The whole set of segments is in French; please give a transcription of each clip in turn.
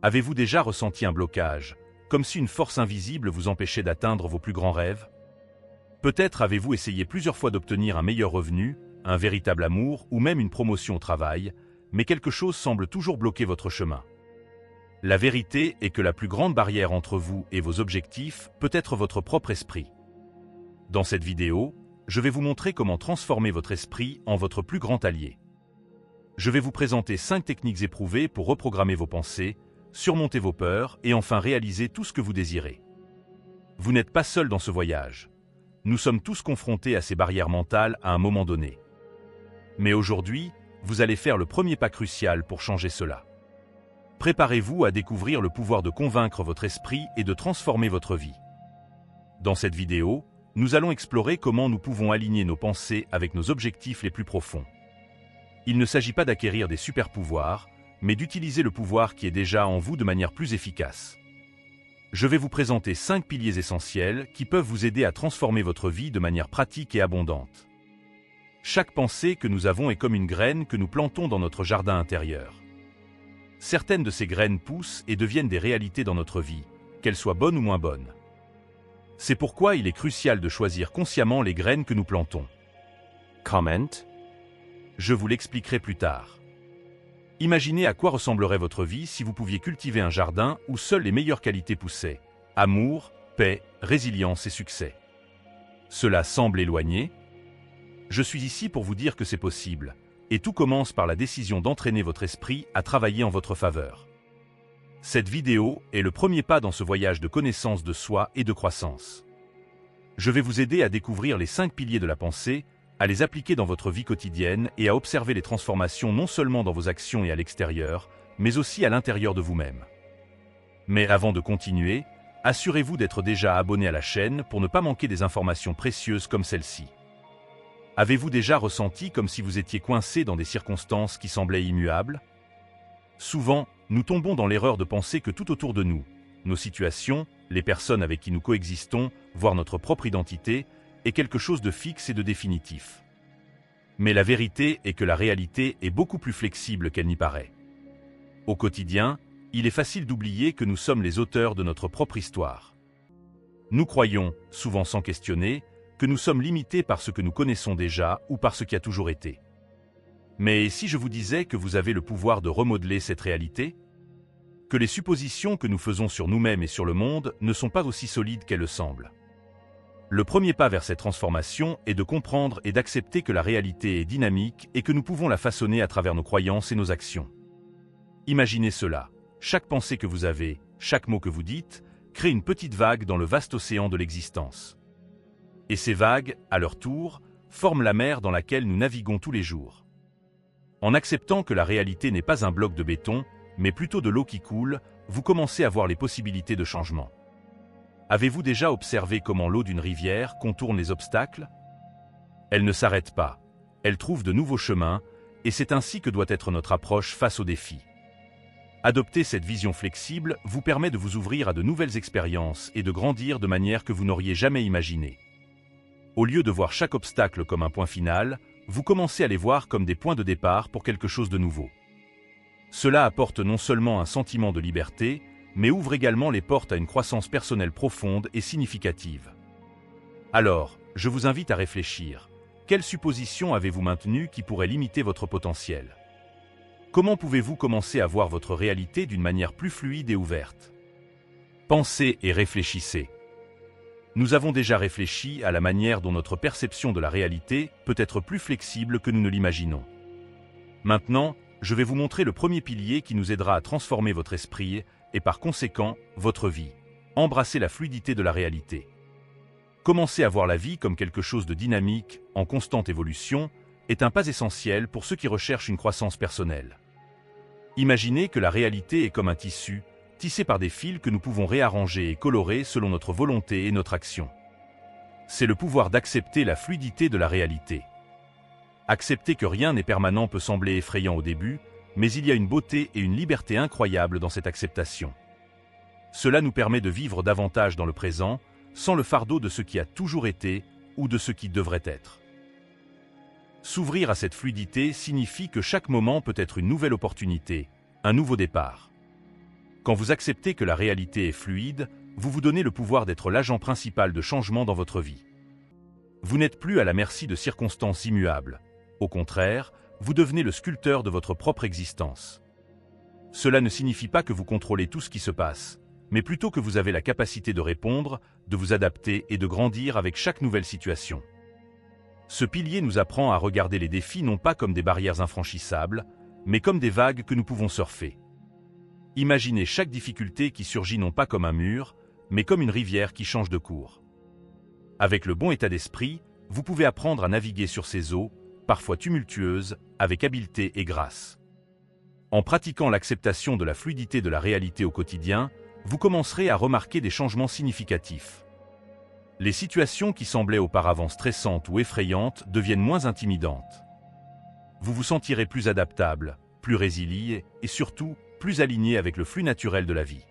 Avez-vous déjà ressenti un blocage, comme si une force invisible vous empêchait d'atteindre vos plus grands rêves? Peut-être avez-vous essayé plusieurs fois d'obtenir un meilleur revenu, un véritable amour ou même une promotion au travail, mais quelque chose semble toujours bloquer votre chemin. La vérité est que la plus grande barrière entre vous et vos objectifs peut être votre propre esprit. Dans cette vidéo, je vais vous montrer comment transformer votre esprit en votre plus grand allié. Je vais vous présenter 5 techniques éprouvées pour reprogrammer vos pensées, surmonter vos peurs et enfin réaliser tout ce que vous désirez. Vous n'êtes pas seul dans ce voyage. Nous sommes tous confrontés à ces barrières mentales à un moment donné. Mais aujourd'hui, vous allez faire le premier pas crucial pour changer cela. Préparez-vous à découvrir le pouvoir de convaincre votre esprit et de transformer votre vie. Dans cette vidéo, nous allons explorer comment nous pouvons aligner nos pensées avec nos objectifs les plus profonds. Il ne s'agit pas d'acquérir des super-pouvoirs, mais d'utiliser le pouvoir qui est déjà en vous de manière plus efficace. Je vais vous présenter 5 piliers essentiels qui peuvent vous aider à transformer votre vie de manière pratique et abondante. Chaque pensée que nous avons est comme une graine que nous plantons dans notre jardin intérieur. Certaines de ces graines poussent et deviennent des réalités dans notre vie, qu'elles soient bonnes ou moins bonnes. C'est pourquoi il est crucial de choisir consciemment les graines que nous plantons. Comment? Je vous l'expliquerai plus tard. Imaginez à quoi ressemblerait votre vie si vous pouviez cultiver un jardin où seules les meilleures qualités poussaient. Amour, paix, résilience et succès. Cela semble éloigné? Je suis ici pour vous dire que c'est possible, et tout commence par la décision d'entraîner votre esprit à travailler en votre faveur. Cette vidéo est le premier pas dans ce voyage de connaissance de soi et de croissance. Je vais vous aider à découvrir les 5 piliers de la pensée, à les appliquer dans votre vie quotidienne et à observer les transformations non seulement dans vos actions et à l'extérieur, mais aussi à l'intérieur de vous-même. Mais avant de continuer, assurez-vous d'être déjà abonné à la chaîne pour ne pas manquer des informations précieuses comme celle-ci. Avez-vous déjà ressenti comme si vous étiez coincé dans des circonstances qui semblaient immuables? Souvent, nous tombons dans l'erreur de penser que tout autour de nous, nos situations, les personnes avec qui nous coexistons, voire notre propre identité, est quelque chose de fixe et de définitif. Mais la vérité est que la réalité est beaucoup plus flexible qu'elle n'y paraît. Au quotidien, il est facile d'oublier que nous sommes les auteurs de notre propre histoire. Nous croyons, souvent sans questionner, que nous sommes limités par ce que nous connaissons déjà ou par ce qui a toujours été. Mais si je vous disais que vous avez le pouvoir de remodeler cette réalité? Que les suppositions que nous faisons sur nous-mêmes et sur le monde ne sont pas aussi solides qu'elles le semblent. Le premier pas vers cette transformation est de comprendre et d'accepter que la réalité est dynamique et que nous pouvons la façonner à travers nos croyances et nos actions. Imaginez cela, chaque pensée que vous avez, chaque mot que vous dites, crée une petite vague dans le vaste océan de l'existence. Et ces vagues, à leur tour, forment la mer dans laquelle nous naviguons tous les jours. En acceptant que la réalité n'est pas un bloc de béton, mais plutôt de l'eau qui coule, vous commencez à voir les possibilités de changement. Avez-vous déjà observé comment l'eau d'une rivière contourne les obstacles? Elle ne s'arrête pas, elle trouve de nouveaux chemins, et c'est ainsi que doit être notre approche face aux défis. Adopter cette vision flexible vous permet de vous ouvrir à de nouvelles expériences et de grandir de manière que vous n'auriez jamais imaginée. Au lieu de voir chaque obstacle comme un point final, vous commencez à les voir comme des points de départ pour quelque chose de nouveau. Cela apporte non seulement un sentiment de liberté, mais ouvre également les portes à une croissance personnelle profonde et significative. Alors, je vous invite à réfléchir. Quelles suppositions avez-vous maintenues qui pourraient limiter votre potentiel? Comment pouvez-vous commencer à voir votre réalité d'une manière plus fluide et ouverte? Pensez et réfléchissez. Nous avons déjà réfléchi à la manière dont notre perception de la réalité peut être plus flexible que nous ne l'imaginons. Maintenant, je vais vous montrer le premier pilier qui nous aidera à transformer votre esprit et par conséquent, votre vie. Embrassez la fluidité de la réalité. Commencer à voir la vie comme quelque chose de dynamique, en constante évolution, est un pas essentiel pour ceux qui recherchent une croissance personnelle. Imaginez que la réalité est comme un tissu, tissé par des fils que nous pouvons réarranger et colorer selon notre volonté et notre action. C'est le pouvoir d'accepter la fluidité de la réalité. Accepter que rien n'est permanent peut sembler effrayant au début, mais il y a une beauté et une liberté incroyables dans cette acceptation. Cela nous permet de vivre davantage dans le présent, sans le fardeau de ce qui a toujours été ou de ce qui devrait être. S'ouvrir à cette fluidité signifie que chaque moment peut être une nouvelle opportunité, un nouveau départ. Quand vous acceptez que la réalité est fluide, vous vous donnez le pouvoir d'être l'agent principal de changement dans votre vie. Vous n'êtes plus à la merci de circonstances immuables. Au contraire, vous devenez le sculpteur de votre propre existence. Cela ne signifie pas que vous contrôlez tout ce qui se passe, mais plutôt que vous avez la capacité de répondre, de vous adapter et de grandir avec chaque nouvelle situation. Ce pilier nous apprend à regarder les défis non pas comme des barrières infranchissables, mais comme des vagues que nous pouvons surfer. Imaginez chaque difficulté qui surgit non pas comme un mur, mais comme une rivière qui change de cours. Avec le bon état d'esprit, vous pouvez apprendre à naviguer sur ces eaux, parfois tumultueuses, avec habileté et grâce. En pratiquant l'acceptation de la fluidité de la réalité au quotidien, vous commencerez à remarquer des changements significatifs. Les situations qui semblaient auparavant stressantes ou effrayantes deviennent moins intimidantes. Vous vous sentirez plus adaptable, plus résilient et surtout plus aligné avec le flux naturel de la vie.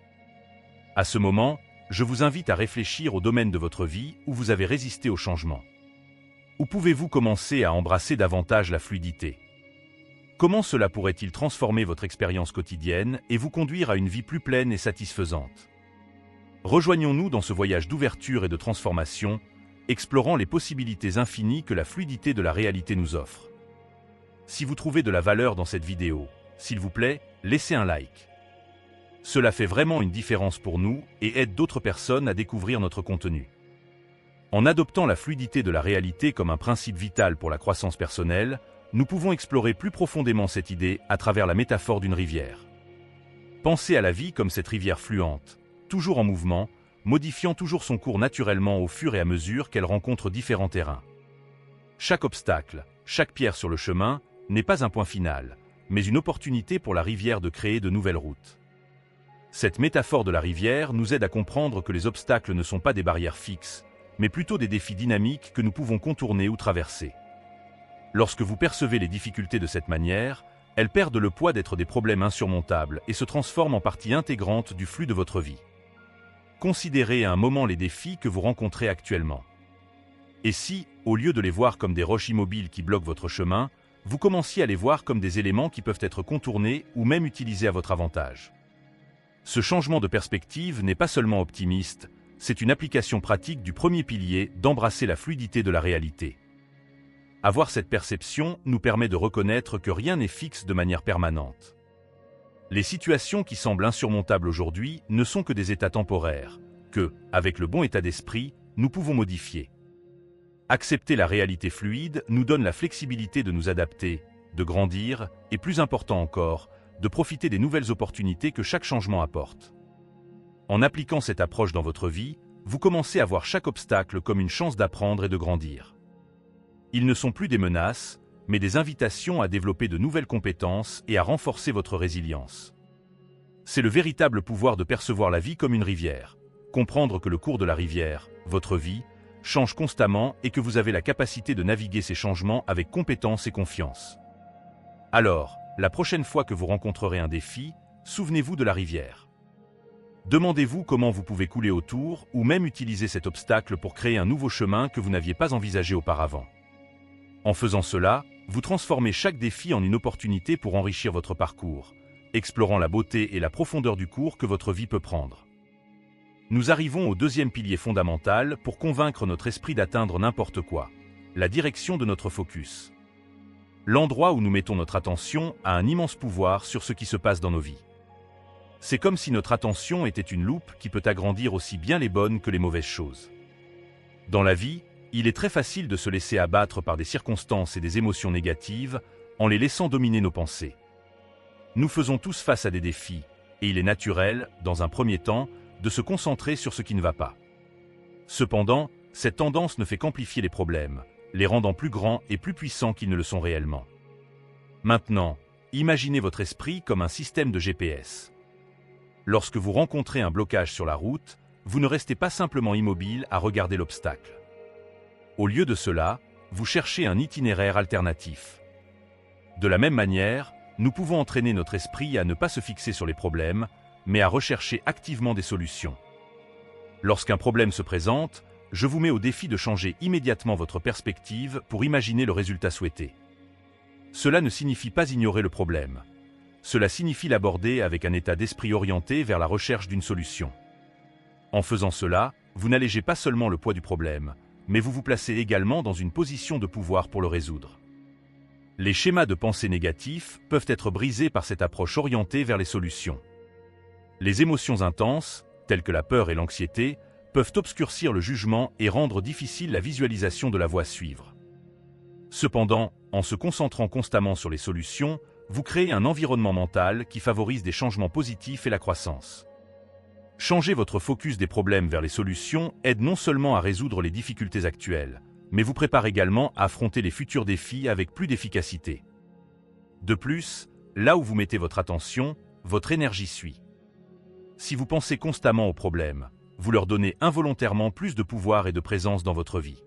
À ce moment, je vous invite à réfléchir au domaine de votre vie où vous avez résisté au changement. Où pouvez-vous commencer à embrasser davantage la fluidité? Comment cela pourrait-il transformer votre expérience quotidienne et vous conduire à une vie plus pleine et satisfaisante? Rejoignons-nous dans ce voyage d'ouverture et de transformation, explorant les possibilités infinies que la fluidité de la réalité nous offre. Si vous trouvez de la valeur dans cette vidéo, s'il vous plaît, laissez un like. Cela fait vraiment une différence pour nous et aide d'autres personnes à découvrir notre contenu. En adoptant la fluidité de la réalité comme un principe vital pour la croissance personnelle, nous pouvons explorer plus profondément cette idée à travers la métaphore d'une rivière. Pensez à la vie comme cette rivière fluente, toujours en mouvement, modifiant toujours son cours naturellement au fur et à mesure qu'elle rencontre différents terrains. Chaque obstacle, chaque pierre sur le chemin, n'est pas un point final, mais une opportunité pour la rivière de créer de nouvelles routes. Cette métaphore de la rivière nous aide à comprendre que les obstacles ne sont pas des barrières fixes, mais plutôt des défis dynamiques que nous pouvons contourner ou traverser. Lorsque vous percevez les difficultés de cette manière, elles perdent le poids d'être des problèmes insurmontables et se transforment en partie intégrante du flux de votre vie. Considérez à un moment les défis que vous rencontrez actuellement. Et si, au lieu de les voir comme des roches immobiles qui bloquent votre chemin, vous commenciez à les voir comme des éléments qui peuvent être contournés ou même utilisés à votre avantage. Ce changement de perspective n'est pas seulement optimiste, c'est une application pratique du premier pilier d'embrasser la fluidité de la réalité. Avoir cette perception nous permet de reconnaître que rien n'est fixe de manière permanente. Les situations qui semblent insurmontables aujourd'hui ne sont que des états temporaires, que, avec le bon état d'esprit, nous pouvons modifier. Accepter la réalité fluide nous donne la flexibilité de nous adapter, de grandir et, plus important encore, de profiter des nouvelles opportunités que chaque changement apporte. En appliquant cette approche dans votre vie, vous commencez à voir chaque obstacle comme une chance d'apprendre et de grandir. Ils ne sont plus des menaces, mais des invitations à développer de nouvelles compétences et à renforcer votre résilience. C'est le véritable pouvoir de percevoir la vie comme une rivière, comprendre que le cours de la rivière, votre vie, change constamment et que vous avez la capacité de naviguer ces changements avec compétence et confiance. Alors, la prochaine fois que vous rencontrerez un défi, souvenez-vous de la rivière. Demandez-vous comment vous pouvez couler autour ou même utiliser cet obstacle pour créer un nouveau chemin que vous n'aviez pas envisagé auparavant. En faisant cela, vous transformez chaque défi en une opportunité pour enrichir votre parcours, explorant la beauté et la profondeur du cours que votre vie peut prendre. Nous arrivons au deuxième pilier fondamental pour convaincre notre esprit d'atteindre n'importe quoi, la direction de notre focus. L'endroit où nous mettons notre attention a un immense pouvoir sur ce qui se passe dans nos vies. C'est comme si notre attention était une loupe qui peut agrandir aussi bien les bonnes que les mauvaises choses. Dans la vie, il est très facile de se laisser abattre par des circonstances et des émotions négatives en les laissant dominer nos pensées. Nous faisons tous face à des défis, et il est naturel, dans un premier temps, de se concentrer sur ce qui ne va pas. Cependant, cette tendance ne fait qu'amplifier les problèmes, les rendant plus grands et plus puissants qu'ils ne le sont réellement. Maintenant, imaginez votre esprit comme un système de GPS. Lorsque vous rencontrez un blocage sur la route, vous ne restez pas simplement immobile à regarder l'obstacle. Au lieu de cela, vous cherchez un itinéraire alternatif. De la même manière, nous pouvons entraîner notre esprit à ne pas se fixer sur les problèmes, mais à rechercher activement des solutions. Lorsqu'un problème se présente, je vous mets au défi de changer immédiatement votre perspective pour imaginer le résultat souhaité. Cela ne signifie pas ignorer le problème. Cela signifie l'aborder avec un état d'esprit orienté vers la recherche d'une solution. En faisant cela, vous n'allégez pas seulement le poids du problème, mais vous vous placez également dans une position de pouvoir pour le résoudre. Les schémas de pensée négatifs peuvent être brisés par cette approche orientée vers les solutions. Les émotions intenses, telles que la peur et l'anxiété, peuvent obscurcir le jugement et rendre difficile la visualisation de la voie à suivre. Cependant, en se concentrant constamment sur les solutions, vous créez un environnement mental qui favorise des changements positifs et la croissance. Changer votre focus des problèmes vers les solutions aide non seulement à résoudre les difficultés actuelles, mais vous prépare également à affronter les futurs défis avec plus d'efficacité. De plus, là où vous mettez votre attention, votre énergie suit. Si vous pensez constamment aux problèmes, vous leur donnez involontairement plus de pouvoir et de présence dans votre vie.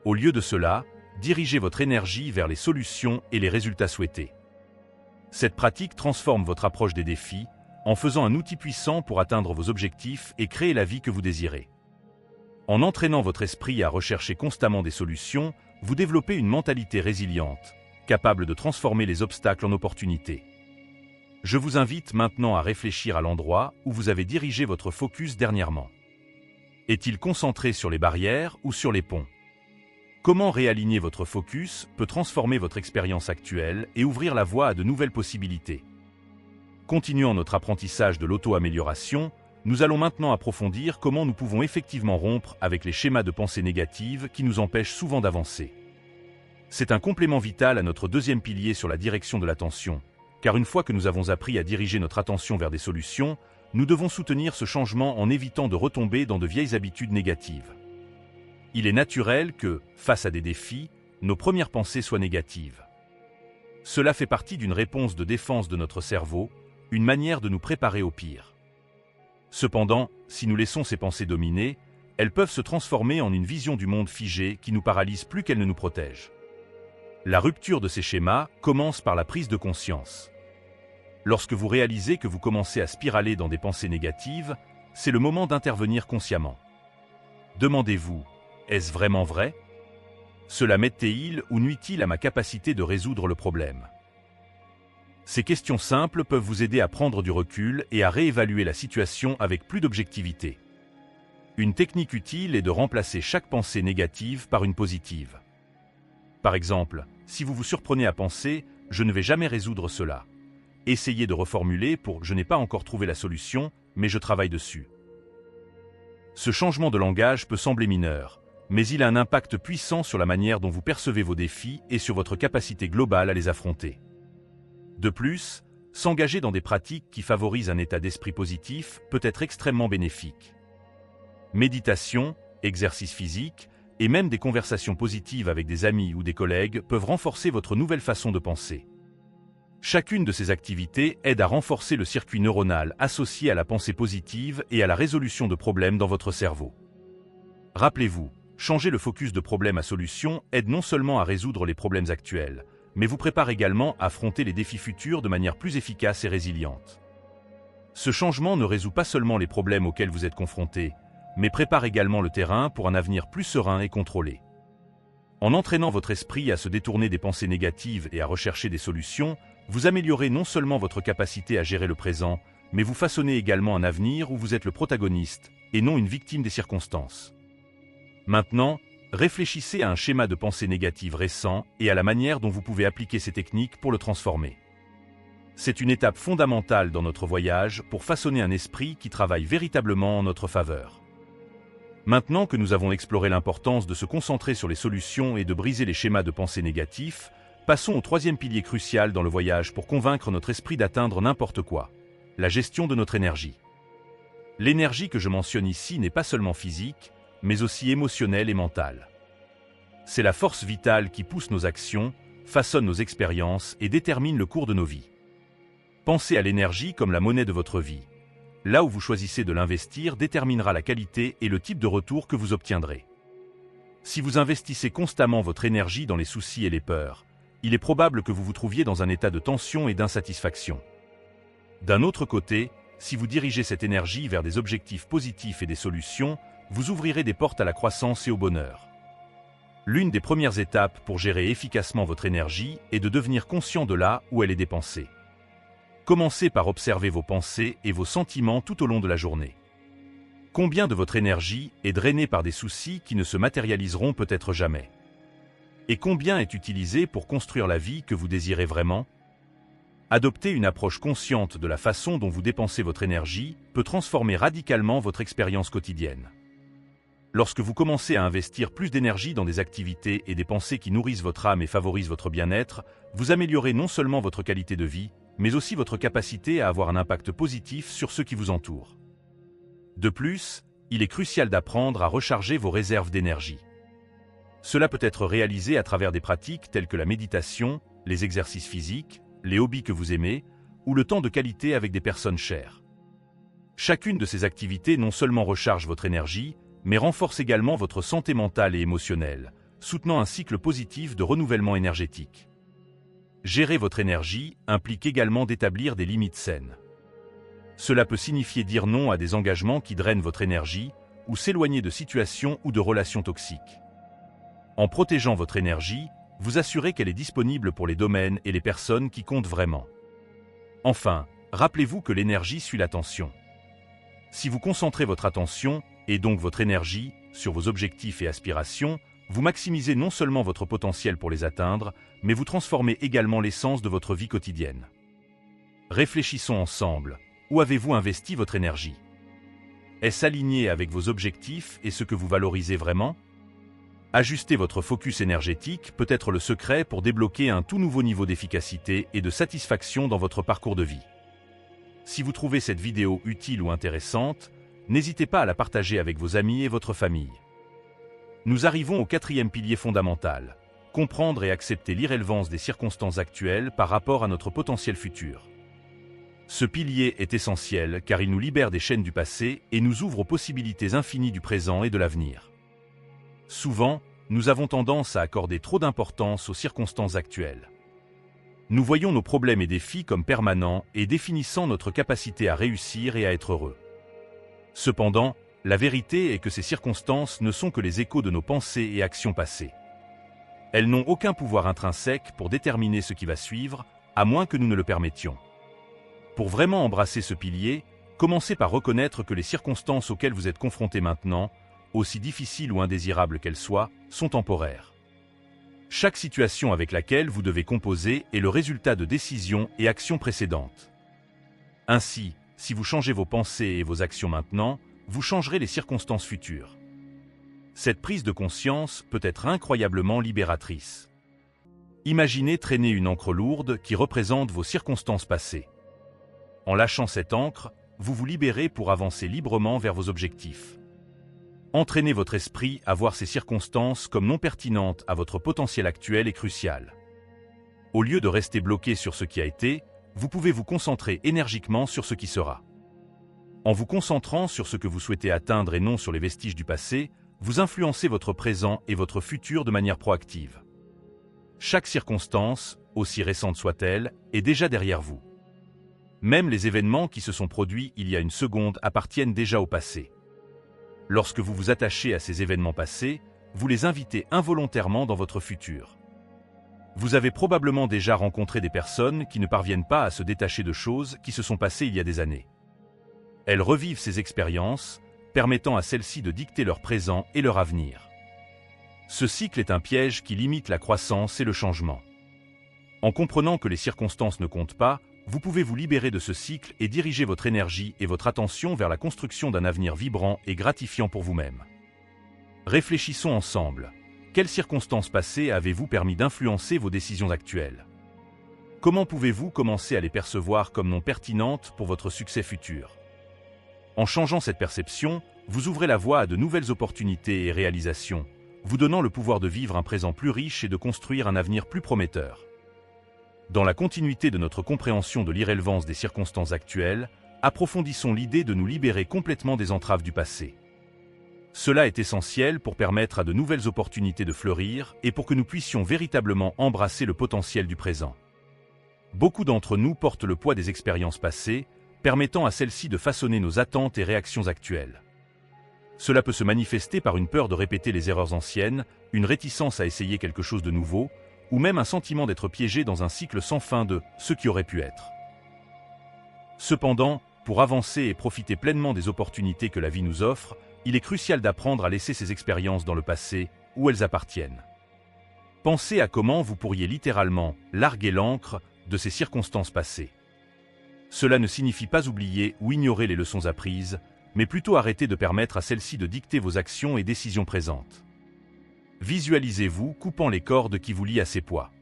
Au lieu de cela, dirigez votre énergie vers les solutions et les résultats souhaités. Cette pratique transforme votre approche des défis, en faisant un outil puissant pour atteindre vos objectifs et créer la vie que vous désirez. En entraînant votre esprit à rechercher constamment des solutions, vous développez une mentalité résiliente, capable de transformer les obstacles en opportunités. Je vous invite maintenant à réfléchir à l'endroit où vous avez dirigé votre focus dernièrement. Est-il concentré sur les barrières ou sur les ponts? Comment réaligner votre focus peut transformer votre expérience actuelle et ouvrir la voie à de nouvelles possibilités? Continuant notre apprentissage de l'auto-amélioration, nous allons maintenant approfondir comment nous pouvons effectivement rompre avec les schémas de pensée négatives qui nous empêchent souvent d'avancer. C'est un complément vital à notre deuxième pilier sur la direction de l'attention, car une fois que nous avons appris à diriger notre attention vers des solutions, nous devons soutenir ce changement en évitant de retomber dans de vieilles habitudes négatives. Il est naturel que, face à des défis, nos premières pensées soient négatives. Cela fait partie d'une réponse de défense de notre cerveau, une manière de nous préparer au pire. Cependant, si nous laissons ces pensées dominer, elles peuvent se transformer en une vision du monde figée qui nous paralyse plus qu'elle ne nous protège. La rupture de ces schémas commence par la prise de conscience. Lorsque vous réalisez que vous commencez à spiraler dans des pensées négatives, c'est le moment d'intervenir consciemment. Demandez-vous, est-ce vraiment vrai? Cela m'aide-t-il ou nuit-il à ma capacité de résoudre le problème? Ces questions simples peuvent vous aider à prendre du recul et à réévaluer la situation avec plus d'objectivité. Une technique utile est de remplacer chaque pensée négative par une positive. Par exemple, si vous vous surprenez à penser « je ne vais jamais résoudre cela », essayez de reformuler pour « je n'ai pas encore trouvé la solution, mais je travaille dessus ». Ce changement de langage peut sembler mineur, mais il a un impact puissant sur la manière dont vous percevez vos défis et sur votre capacité globale à les affronter. De plus, s'engager dans des pratiques qui favorisent un état d'esprit positif peut être extrêmement bénéfique. Méditation, exercice physique, et même des conversations positives avec des amis ou des collègues peuvent renforcer votre nouvelle façon de penser. Chacune de ces activités aide à renforcer le circuit neuronal associé à la pensée positive et à la résolution de problèmes dans votre cerveau. Rappelez-vous, changer le focus de problème à solution aide non seulement à résoudre les problèmes actuels, mais vous prépare également à affronter les défis futurs de manière plus efficace et résiliente. Ce changement ne résout pas seulement les problèmes auxquels vous êtes confrontés, mais prépare également le terrain pour un avenir plus serein et contrôlé. En entraînant votre esprit à se détourner des pensées négatives et à rechercher des solutions, vous améliorez non seulement votre capacité à gérer le présent, mais vous façonnez également un avenir où vous êtes le protagoniste, et non une victime des circonstances. Maintenant, réfléchissez à un schéma de pensée négative récent et à la manière dont vous pouvez appliquer ces techniques pour le transformer. C'est une étape fondamentale dans notre voyage pour façonner un esprit qui travaille véritablement en notre faveur. Maintenant que nous avons exploré l'importance de se concentrer sur les solutions et de briser les schémas de pensée négatifs, passons au troisième pilier crucial dans le voyage pour convaincre notre esprit d'atteindre n'importe quoi, la gestion de notre énergie. L'énergie que je mentionne ici n'est pas seulement physique, mais aussi émotionnelle et mentale. C'est la force vitale qui pousse nos actions, façonne nos expériences et détermine le cours de nos vies. Pensez à l'énergie comme la monnaie de votre vie. Là où vous choisissez de l'investir déterminera la qualité et le type de retour que vous obtiendrez. Si vous investissez constamment votre énergie dans les soucis et les peurs, il est probable que vous vous trouviez dans un état de tension et d'insatisfaction. D'un autre côté, si vous dirigez cette énergie vers des objectifs positifs et des solutions, vous ouvrirez des portes à la croissance et au bonheur. L'une des premières étapes pour gérer efficacement votre énergie est de devenir conscient de là où elle est dépensée. Commencez par observer vos pensées et vos sentiments tout au long de la journée. Combien de votre énergie est drainée par des soucis qui ne se matérialiseront peut-être jamais? Et combien est utilisé pour construire la vie que vous désirez vraiment? Adopter une approche consciente de la façon dont vous dépensez votre énergie peut transformer radicalement votre expérience quotidienne. Lorsque vous commencez à investir plus d'énergie dans des activités et des pensées qui nourrissent votre âme et favorisent votre bien-être, vous améliorez non seulement votre qualité de vie, mais aussi votre capacité à avoir un impact positif sur ceux qui vous entourent. De plus, il est crucial d'apprendre à recharger vos réserves d'énergie. Cela peut être réalisé à travers des pratiques telles que la méditation, les exercices physiques, les hobbies que vous aimez, ou le temps de qualité avec des personnes chères. Chacune de ces activités non seulement recharge votre énergie, mais renforce également votre santé mentale et émotionnelle, soutenant un cycle positif de renouvellement énergétique. Gérer votre énergie implique également d'établir des limites saines. Cela peut signifier dire non à des engagements qui drainent votre énergie, ou s'éloigner de situations ou de relations toxiques. En protégeant votre énergie, vous assurez qu'elle est disponible pour les domaines et les personnes qui comptent vraiment. Enfin, rappelez-vous que l'énergie suit l'attention. Si vous concentrez votre attention, et donc votre énergie, sur vos objectifs et aspirations, vous maximisez non seulement votre potentiel pour les atteindre, mais vous transformez également l'essence de votre vie quotidienne. Réfléchissons ensemble. Où avez-vous investi votre énergie? Est-ce aligné avec vos objectifs et ce que vous valorisez vraiment? Ajuster votre focus énergétique peut être le secret pour débloquer un tout nouveau niveau d'efficacité et de satisfaction dans votre parcours de vie. Si vous trouvez cette vidéo utile ou intéressante, n'hésitez pas à la partager avec vos amis et votre famille. Nous arrivons au 4e pilier fondamental, comprendre et accepter l'irrélevance des circonstances actuelles par rapport à notre potentiel futur. Ce pilier est essentiel car il nous libère des chaînes du passé et nous ouvre aux possibilités infinies du présent et de l'avenir. Souvent, nous avons tendance à accorder trop d'importance aux circonstances actuelles. Nous voyons nos problèmes et défis comme permanents et définissant notre capacité à réussir et à être heureux. Cependant, la vérité est que ces circonstances ne sont que les échos de nos pensées et actions passées. Elles n'ont aucun pouvoir intrinsèque pour déterminer ce qui va suivre, à moins que nous ne le permettions. Pour vraiment embrasser ce pilier, commencez par reconnaître que les circonstances auxquelles vous êtes confrontés maintenant, aussi difficiles ou indésirables qu'elles soient, sont temporaires. Chaque situation avec laquelle vous devez composer est le résultat de décisions et actions précédentes. Ainsi, si vous changez vos pensées et vos actions maintenant, vous changerez les circonstances futures. Cette prise de conscience peut être incroyablement libératrice. Imaginez traîner une encre lourde qui représente vos circonstances passées. En lâchant cette encre, vous vous libérez pour avancer librement vers vos objectifs. Entraîner votre esprit à voir ces circonstances comme non pertinentes à votre potentiel actuel est crucial. Au lieu de rester bloqué sur ce qui a été, vous pouvez vous concentrer énergiquement sur ce qui sera. En vous concentrant sur ce que vous souhaitez atteindre et non sur les vestiges du passé, vous influencez votre présent et votre futur de manière proactive. Chaque circonstance, aussi récente soit-elle, est déjà derrière vous. Même les événements qui se sont produits il y a une seconde appartiennent déjà au passé. Lorsque vous vous attachez à ces événements passés, vous les invitez involontairement dans votre futur. Vous avez probablement déjà rencontré des personnes qui ne parviennent pas à se détacher de choses qui se sont passées il y a des années. Elles revivent ces expériences, permettant à celles-ci de dicter leur présent et leur avenir. Ce cycle est un piège qui limite la croissance et le changement. En comprenant que les circonstances ne comptent pas, vous pouvez vous libérer de ce cycle et diriger votre énergie et votre attention vers la construction d'un avenir vibrant et gratifiant pour vous-même. Réfléchissons ensemble. Quelles circonstances passées avez-vous permis d'influencer vos décisions actuelles? Comment pouvez-vous commencer à les percevoir comme non pertinentes pour votre succès futur? En changeant cette perception, vous ouvrez la voie à de nouvelles opportunités et réalisations, vous donnant le pouvoir de vivre un présent plus riche et de construire un avenir plus prometteur. Dans la continuité de notre compréhension de l'irrélevance des circonstances actuelles, approfondissons l'idée de nous libérer complètement des entraves du passé. Cela est essentiel pour permettre à de nouvelles opportunités de fleurir et pour que nous puissions véritablement embrasser le potentiel du présent. Beaucoup d'entre nous portent le poids des expériences passées, permettant à celles-ci de façonner nos attentes et réactions actuelles. Cela peut se manifester par une peur de répéter les erreurs anciennes, une réticence à essayer quelque chose de nouveau, ou même un sentiment d'être piégé dans un cycle sans fin de « ce qui aurait pu être ». Cependant, pour avancer et profiter pleinement des opportunités que la vie nous offre, il est crucial d'apprendre à laisser ces expériences dans le passé, où elles appartiennent. Pensez à comment vous pourriez littéralement larguer l'ancre de ces circonstances passées. Cela ne signifie pas oublier ou ignorer les leçons apprises, mais plutôt arrêter de permettre à celles-ci de dicter vos actions et décisions présentes. Visualisez-vous coupant les cordes qui vous lient à ces poids.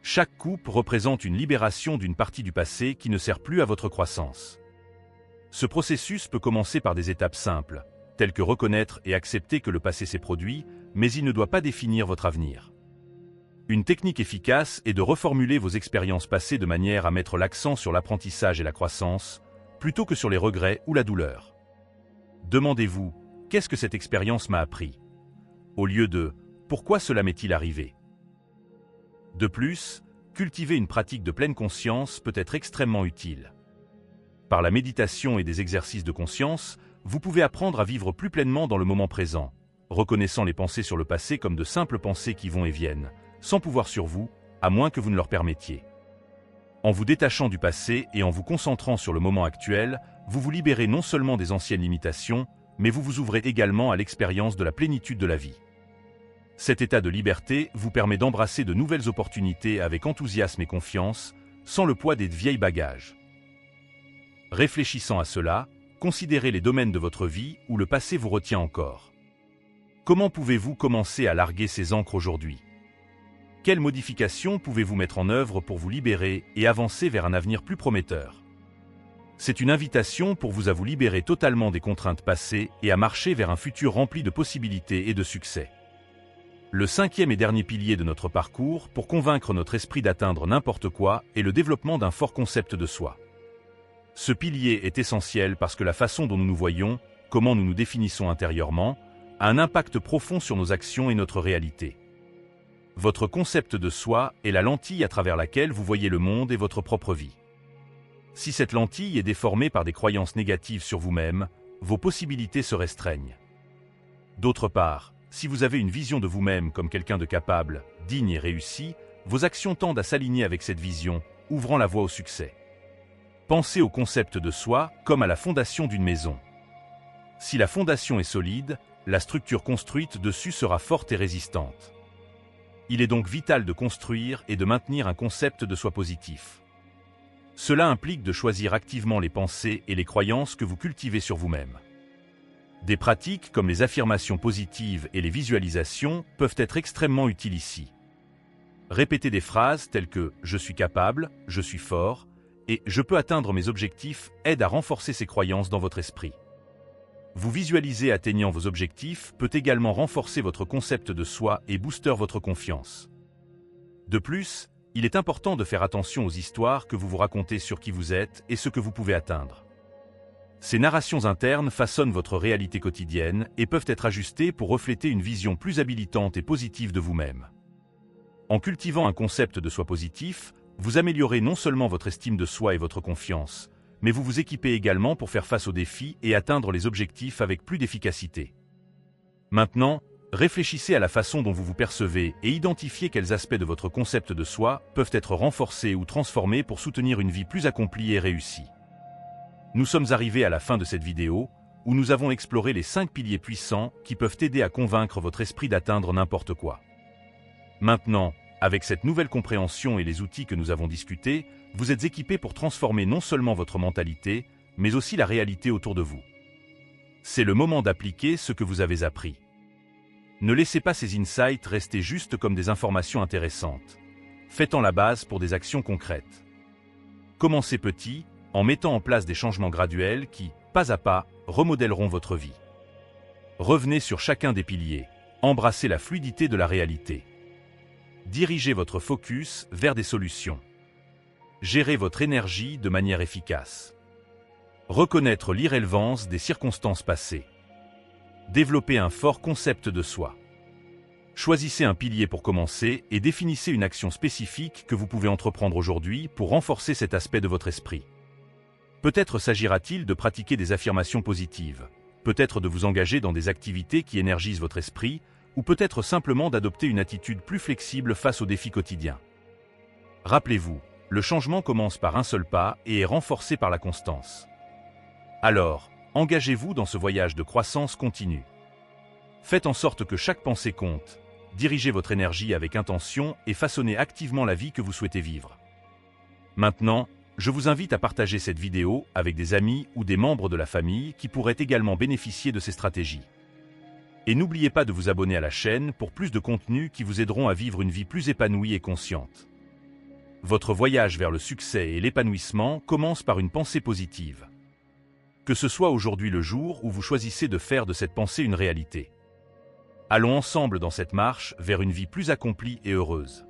Chaque coupe représente une libération d'une partie du passé qui ne sert plus à votre croissance. Ce processus peut commencer par des étapes simples, telles que reconnaître et accepter que le passé s'est produit, mais il ne doit pas définir votre avenir. Une technique efficace est de reformuler vos expériences passées de manière à mettre l'accent sur l'apprentissage et la croissance, plutôt que sur les regrets ou la douleur. Demandez-vous, qu'est-ce que cette expérience m'a appris? Au lieu de « pourquoi cela m'est-il arrivé ?» De plus, cultiver une pratique de pleine conscience peut être extrêmement utile. Par la méditation et des exercices de conscience, vous pouvez apprendre à vivre plus pleinement dans le moment présent, reconnaissant les pensées sur le passé comme de simples pensées qui vont et viennent, sans pouvoir sur vous, à moins que vous ne leur permettiez. En vous détachant du passé et en vous concentrant sur le moment actuel, vous vous libérez non seulement des anciennes limitations, mais vous vous ouvrez également à l'expérience de la plénitude de la vie. Cet état de liberté vous permet d'embrasser de nouvelles opportunités avec enthousiasme et confiance, sans le poids des vieilles bagages. Réfléchissant à cela, considérez les domaines de votre vie où le passé vous retient encore. Comment pouvez-vous commencer à larguer ces ancres aujourd'hui? Quelles modifications pouvez-vous mettre en œuvre pour vous libérer et avancer vers un avenir plus prometteur? C'est une invitation pour vous à vous libérer totalement des contraintes passées et à marcher vers un futur rempli de possibilités et de succès. Le cinquième et dernier pilier de notre parcours pour convaincre notre esprit d'atteindre n'importe quoi est le développement d'un fort concept de soi. Ce pilier est essentiel parce que la façon dont nous nous voyons, comment nous nous définissons intérieurement, a un impact profond sur nos actions et notre réalité. Votre concept de soi est la lentille à travers laquelle vous voyez le monde et votre propre vie. Si cette lentille est déformée par des croyances négatives sur vous-même, vos possibilités se restreignent. D'autre part, si vous avez une vision de vous-même comme quelqu'un de capable, digne et réussi, vos actions tendent à s'aligner avec cette vision, ouvrant la voie au succès. Pensez au concept de soi comme à la fondation d'une maison. Si la fondation est solide, la structure construite dessus sera forte et résistante. Il est donc vital de construire et de maintenir un concept de soi positif. Cela implique de choisir activement les pensées et les croyances que vous cultivez sur vous-même. Des pratiques comme les affirmations positives et les visualisations peuvent être extrêmement utiles ici. Répétez des phrases telles que « je suis capable »,« je suis fort » et « je peux atteindre mes objectifs » aident à renforcer ces croyances dans votre esprit. Vous visualiser atteignant vos objectifs peut également renforcer votre concept de soi et booster votre confiance. De plus, il est important de faire attention aux histoires que vous vous racontez sur qui vous êtes et ce que vous pouvez atteindre. Ces narrations internes façonnent votre réalité quotidienne et peuvent être ajustées pour refléter une vision plus habilitante et positive de vous-même. En cultivant un concept de soi positif, vous améliorez non seulement votre estime de soi et votre confiance, mais vous vous équipez également pour faire face aux défis et atteindre les objectifs avec plus d'efficacité. Maintenant, réfléchissez à la façon dont vous vous percevez et identifiez quels aspects de votre concept de soi peuvent être renforcés ou transformés pour soutenir une vie plus accomplie et réussie. Nous sommes arrivés à la fin de cette vidéo, où nous avons exploré les 5 piliers puissants qui peuvent aider à convaincre votre esprit d'atteindre n'importe quoi. Maintenant, avec cette nouvelle compréhension et les outils que nous avons discutés, vous êtes équipés pour transformer non seulement votre mentalité, mais aussi la réalité autour de vous. C'est le moment d'appliquer ce que vous avez appris. Ne laissez pas ces insights rester juste comme des informations intéressantes. Faites-en la base pour des actions concrètes. Commencez petit, en mettant en place des changements graduels qui, pas à pas, remodèleront votre vie. Revenez sur chacun des piliers. Embrassez la fluidité de la réalité. Dirigez votre focus vers des solutions. Gérez votre énergie de manière efficace. Reconnaître l'irrélevance des circonstances passées. Développez un fort concept de soi. Choisissez un pilier pour commencer et définissez une action spécifique que vous pouvez entreprendre aujourd'hui pour renforcer cet aspect de votre esprit. Peut-être s'agira-t-il de pratiquer des affirmations positives, peut-être de vous engager dans des activités qui énergisent votre esprit, ou peut-être simplement d'adopter une attitude plus flexible face aux défis quotidiens. Rappelez-vous, Le changement commence par un seul pas et est renforcé par la constance. Alors, engagez-vous dans ce voyage de croissance continue. Faites en sorte que chaque pensée compte, dirigez votre énergie avec intention et façonnez activement la vie que vous souhaitez vivre. Maintenant, je vous invite à partager cette vidéo avec des amis ou des membres de la famille qui pourraient également bénéficier de ces stratégies. Et n'oubliez pas de vous abonner à la chaîne pour plus de contenus qui vous aideront à vivre une vie plus épanouie et consciente. Votre voyage vers le succès et l'épanouissement commence par une pensée positive. Que ce soit aujourd'hui le jour où vous choisissez de faire de cette pensée une réalité. Allons ensemble dans cette marche vers une vie plus accomplie et heureuse.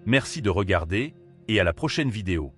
Merci de regarder et à la prochaine vidéo.